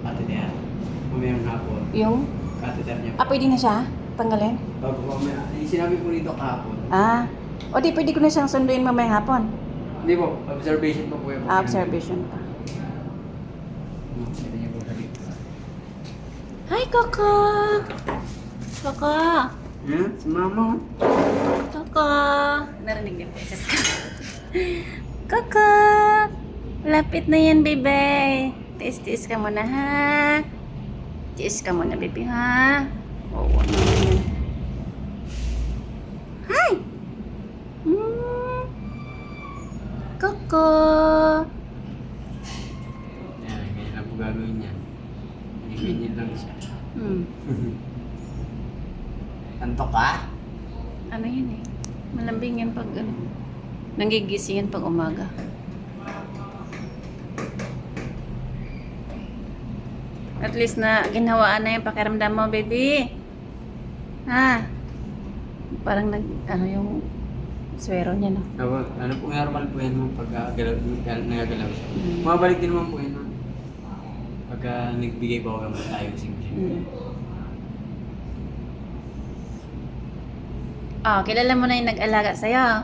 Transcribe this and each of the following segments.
catheter. Mamayang hapon. Yung? Catheter niya. Pwede na siya? Tanggalin? Bago mamaya. Yung sinabi po nito kahapon. O di, pwede ko na siyang sunduin mamayang hapon. Hindi po. Observation pa po yung Observation pa. Kita niyo po sa dito. Hi, Coco! Coco! Si mama. Coco! Narinig niyo po, sis ka. Coco! Lapit na yan, bebe. Tiis-tiis ka muna, ha? Tiis ka muna, bebe, ha? Oo, ano yan. Hi! Coco! Yan, ganyan lang po gagawin niya. Ganyan lang siya. Antok ka? Ano yun eh? Malambing yan pag ano. Nangigising yan pag umaga. At least na ginhawaan na yung pakiramdam mo, baby. Ha? Parang yung swero niya, no? Ano po normal po yan mo pag nagagalaw siya. Mabalik din naman po yan. Pagka nagbigay po ako ng tayo kasi Kilala mo na yung nag-alaga sa'yo.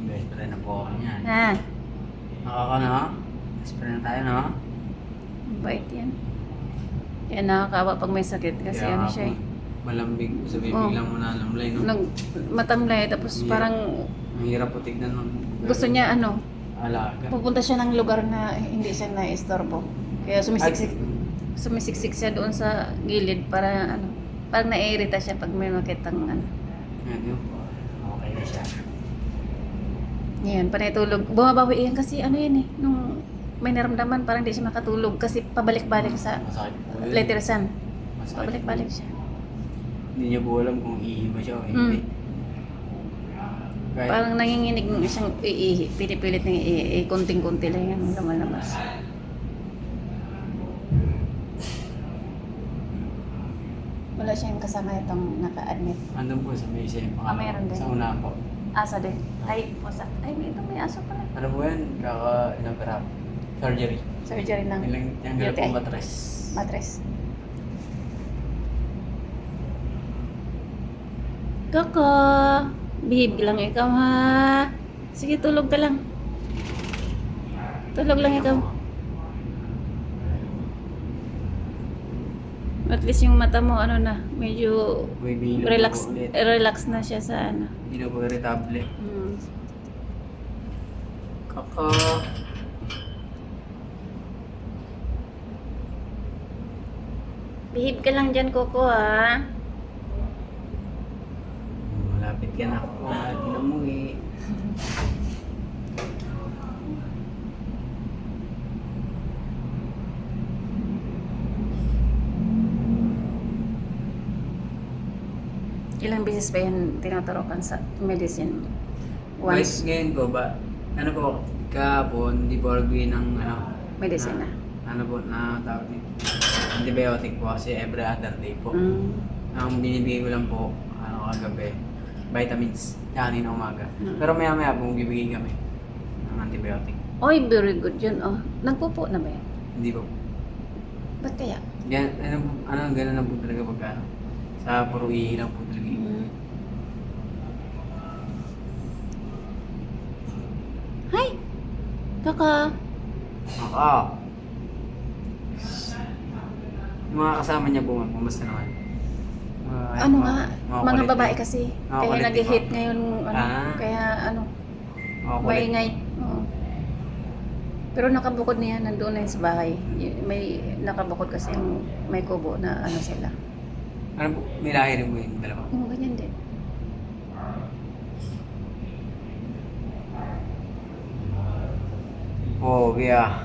best friend na po ako niyan. Ha? Nakaka na? Best friend na tayo, no? Bait yan. Kaya nakakawa pag may sakit kasi Kaya ano nga siya po, eh. malambing, sabihin biglang mo na lamlay, no? Matamlay tapos Yeah. parang Ang hirap po tignan ng gusto niya alaga. pupunta siya ng lugar na hindi siya na-istorbo. Kaya sumisiksik siya doon sa gilid para parang naiirita siya pag may makitang Yan yun. Okay na siya. Yan, panay tulog. Bumabawi yan kasi yan eh. Nung may naramdaman parang hindi siya makatulog kasi pabalik-balik sa Masakit po yun. letter-san. Masakit. Pabalik-balik siya. Hindi niya po alam kung iiba siya o hindi. Kahit Parang nanginginig ng isang iihi. Pinipilit ng iihi. Kunting-kunti lang yan lumalabas. Wala siyang kasama itong naka-admit. andun po sa may isa yung Meron din. sa una po. Aso din. Ay, pusa. Ay, may aso pala. Ano po yan? Inopera. Surgery. Surgery lang. Yung hirap UTI. po matres. Matres. Coco! Behave lang ikaw, ha? Sige, tulog ka lang. Tulog lang ikaw. At least yung mata mo, medyo May bilo relax po ulit. relax na siya sa Hindi na po irritable. Kaka. Behave ka lang dyan, Coco, ha? Malapit ka na ako. Hindi na umuwi. Ilang beses ba yan tinatorokan sa medicine? Once. Once. Ngayon po ba? Ano po? Kahapon, hindi po arguin ng Medicine na. Ano po na tawag dito? Antibiotic po kasi every other day po. Ang binibigay ko lang po, kagabi, vitamins, kanina umaga. Pero maya-maya po bibigay kami ng antibiotic. Oy, very good yun, Nagpupo na ba yan? Hindi po. Ba't kaya? Ganun lang po talaga pagka sa puro ihi lang po talaga. Hi! Kaka! Yung mga kasama niya po, kumusta naman? Mga kulit babae din. kasi. Mga Kaya kulit nag-hit din. ngayon, kaya Mga kulit. maingay. Oo. Pero nakabukod niya, nandoon na yun sa bahay. May nakabukod kasi may kubo na sila. Ano po, may lahi rin po yung dalawa. Oo, ganyan din. Pogi ah.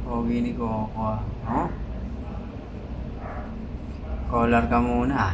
Pogi ni Coco ah. Collar ka muna ah.